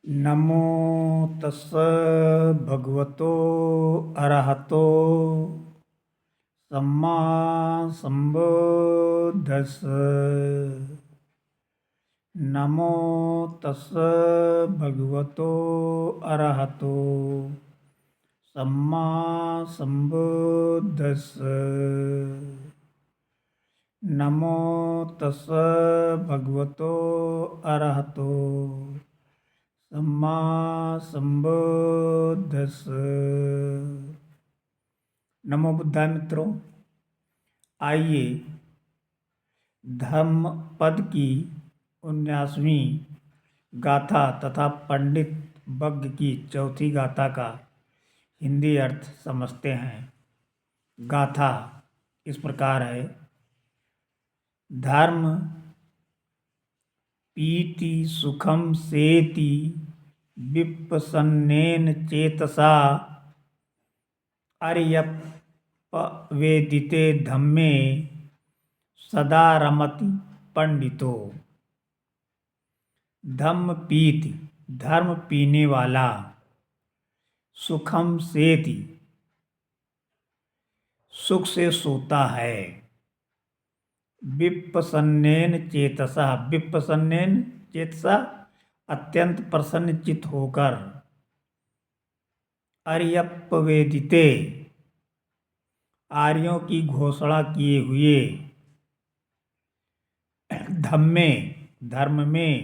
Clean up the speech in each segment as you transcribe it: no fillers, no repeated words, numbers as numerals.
नमो तस्स भगवतो अरहतो सम्मा संबुद्धस्स। नमो तस्स भगवतो अरहतो सम्मा संबुद्धस्स। नमो तस्स भगवतो अरहतो सम्मा संबुद्धस्स। नमो बुद्धाय मित्रों, आइए धम्म पद की 19वीं गाथा तथा पंडित बग्ग की चौथी गाथा का हिंदी अर्थ समझते हैं। गाथा इस प्रकार है। धर्म पीति सुखम सेति विप्रसन्नेन चेतसा अर्यप्पवेदिते धम्मे सदा रमति पंडितो। धम्म पीति धर्म पीने वाला, सुखम सेति सुख से सोता है, विप्रसन्नेन चेतसा विप्रसन्नेन चेतसा अत्यंत प्रसन्न चित्त होकर, अर्यप्पवेदिते आर्यों की घोषणा किए हुए, धम्मे धर्म में,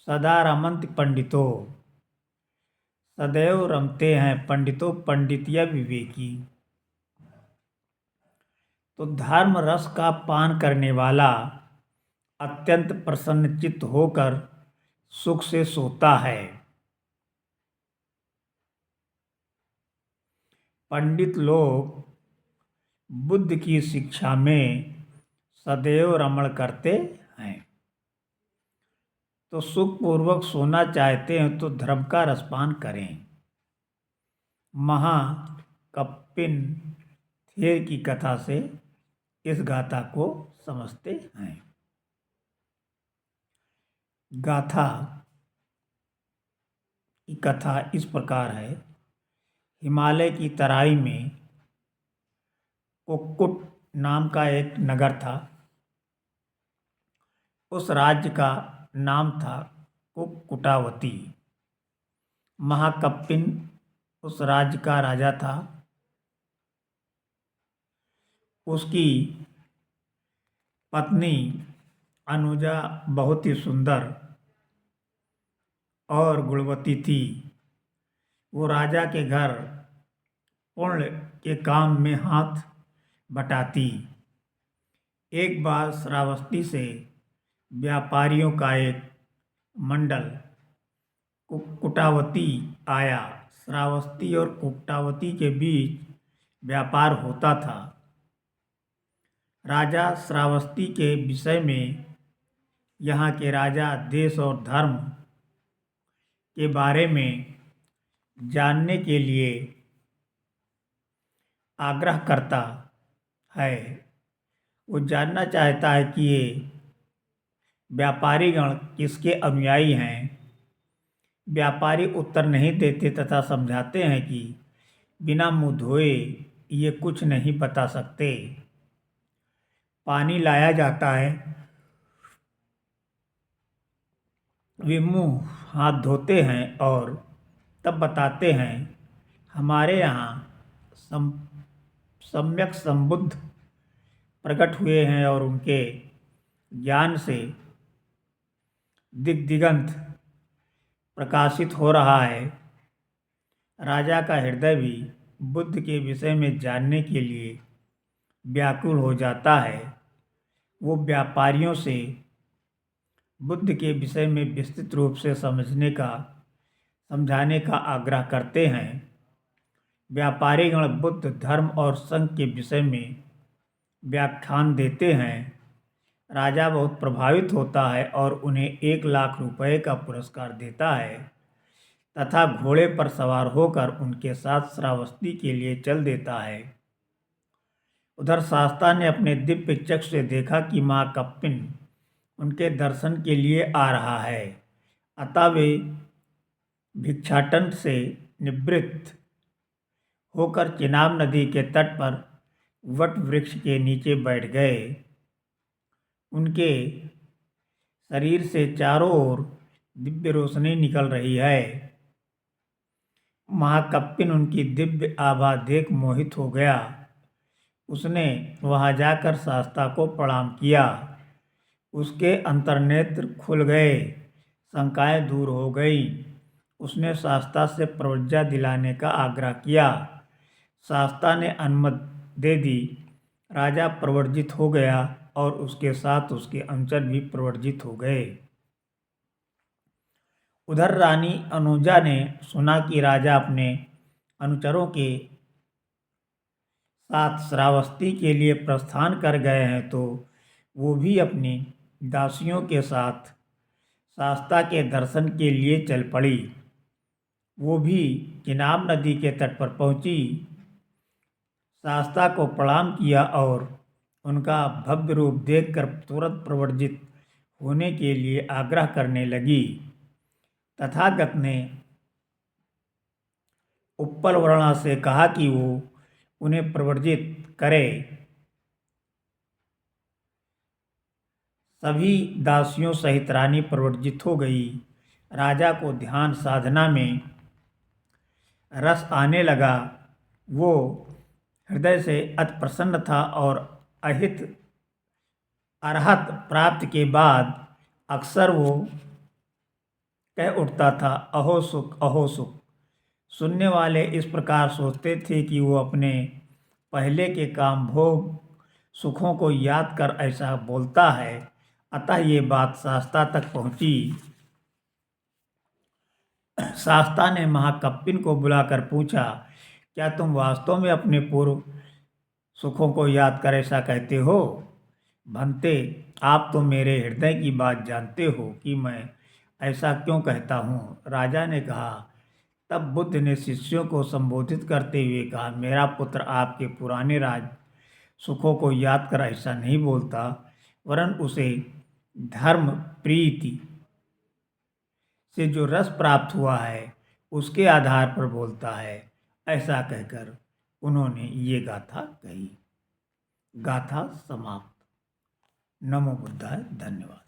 सदा रमन्ति पंडितो सदैव रमते हैं पंडितों पंडित या विवेकी। तो धर्म रस का पान करने वाला अत्यंत प्रसन्न चित्त होकर सुख से सोता है। पंडित लोग बुद्ध की शिक्षा में सदैव रमण करते हैं। तो सुखपूर्वक सोना चाहते हैं तो धर्म का रसपान करें। महाकपिन थेर की कथा से इस गाथा को समझते हैं। गाथा की कथा इस प्रकार है। हिमालय की तराई में कुक्कुट नाम का एक नगर था। उस राज्य का नाम था कुक्कुटावती। महाकपिन उस राज्य का राजा था। उसकी पत्नी अनुजा बहुत ही सुंदर और गुणवती थी। वो राजा के घर पुण्य के काम में हाथ बटाती। एक बार श्रावस्ती से व्यापारियों का एक मंडल कुक्कुटावती आया। श्रावस्ती और कुक्कुटावती के बीच व्यापार होता था। राजा श्रावस्ती के विषय में यहाँ के राजा देश और धर्म के बारे में जानने के लिए आग्रह करता है। वो जानना चाहता है कि ये व्यापारीगण किसके अनुयायी हैं। व्यापारी उत्तर नहीं देते तथा समझाते हैं कि बिना मुँह धोए ये कुछ नहीं बता सकते। पानी लाया जाता है, वे मुँह हाथ धोते हैं और तब बताते हैं हमारे यहाँ सम्यक संबुद्ध प्रकट हुए हैं और उनके ज्ञान से दिग्दिगंत प्रकाशित हो रहा है। राजा का हृदय भी बुद्ध के विषय में जानने के लिए व्याकुल हो जाता है। वो व्यापारियों से बुद्ध के विषय में विस्तृत रूप से समझाने का आग्रह करते हैं। व्यापारीगण बुद्ध धर्म और संघ के विषय में व्याख्यान देते हैं। राजा बहुत प्रभावित होता है और उन्हें 1,00,000 रुपये का पुरस्कार देता है तथा घोड़े पर सवार होकर उनके साथ श्रावस्ती के लिए चल देता है। उधर शास्ता ने अपने दिव्य चक्षु से देखा कि महाकपिन उनके दर्शन के लिए आ रहा है। अतः वे भिक्षाटन से निवृत्त होकर चिनाब नदी के तट पर वट वृक्ष के नीचे बैठ गए। उनके शरीर से चारों ओर दिव्य रोशनी निकल रही है। महाकपिन उनकी दिव्य आभा देख मोहित हो गया। उसने वहां जाकर शास्ता को प्रणाम किया। उसके अंतर्नेत्र खुल गए, शंकाएं दूर हो गई। उसने शास्ता से प्रव्रज्जा दिलाने का आग्रह किया। शास्ता ने अनुमति दे दी। राजा प्रव्रजित हो गया और उसके साथ उसके अनुचर भी प्रव्रजित हो गए। उधर रानी अनुजा ने सुना कि राजा अपने अनुचरों के साथ श्रावस्ती के लिए प्रस्थान कर गए हैं, तो वो भी अपनी दासियों के साथ शास्ता के दर्शन के लिए चल पड़ी। वो भी चिनाब नदी के तट पर पहुंची, शास्ता को प्रणाम किया और उनका भव्य रूप देखकर तुरंत प्रव्रजित होने के लिए आग्रह करने लगी। तथागत ने उत्पलवर्णा से कहा कि वो उन्हें प्रव्रजित करे। सभी दासियों सहित रानी प्रव्रजित हो गई। राजा को ध्यान साधना में रस आने लगा। वो हृदय से अति प्रसन्न था और अरहत प्राप्ति के बाद अक्सर वो कह उठता था, अहो सुख, अहो सुख। सुनने वाले इस प्रकार सोचते थे कि वो अपने पहले के काम भोग सुखों को याद कर ऐसा बोलता है। अतः ये बात शास्ता तक पहुंची। शास्ता ने महाकपिन को बुलाकर पूछा, क्या तुम वास्तव में अपने पूर्व सुखों को याद कर ऐसा कहते हो? भंते, आप तो मेरे हृदय की बात जानते हो कि मैं ऐसा क्यों कहता हूँ। राजा ने कहा। तब बुद्ध ने शिष्यों को संबोधित करते हुए कहा, मेरा पुत्र आपके पुराने राज सुखों को याद कर ऐसा नहीं बोलता, वरन उसे धर्म प्रीति से जो रस प्राप्त हुआ है उसके आधार पर बोलता है। ऐसा कहकर उन्होंने ये गाथा कही। गाथा समाप्त। नमो बुद्धाय। धन्यवाद।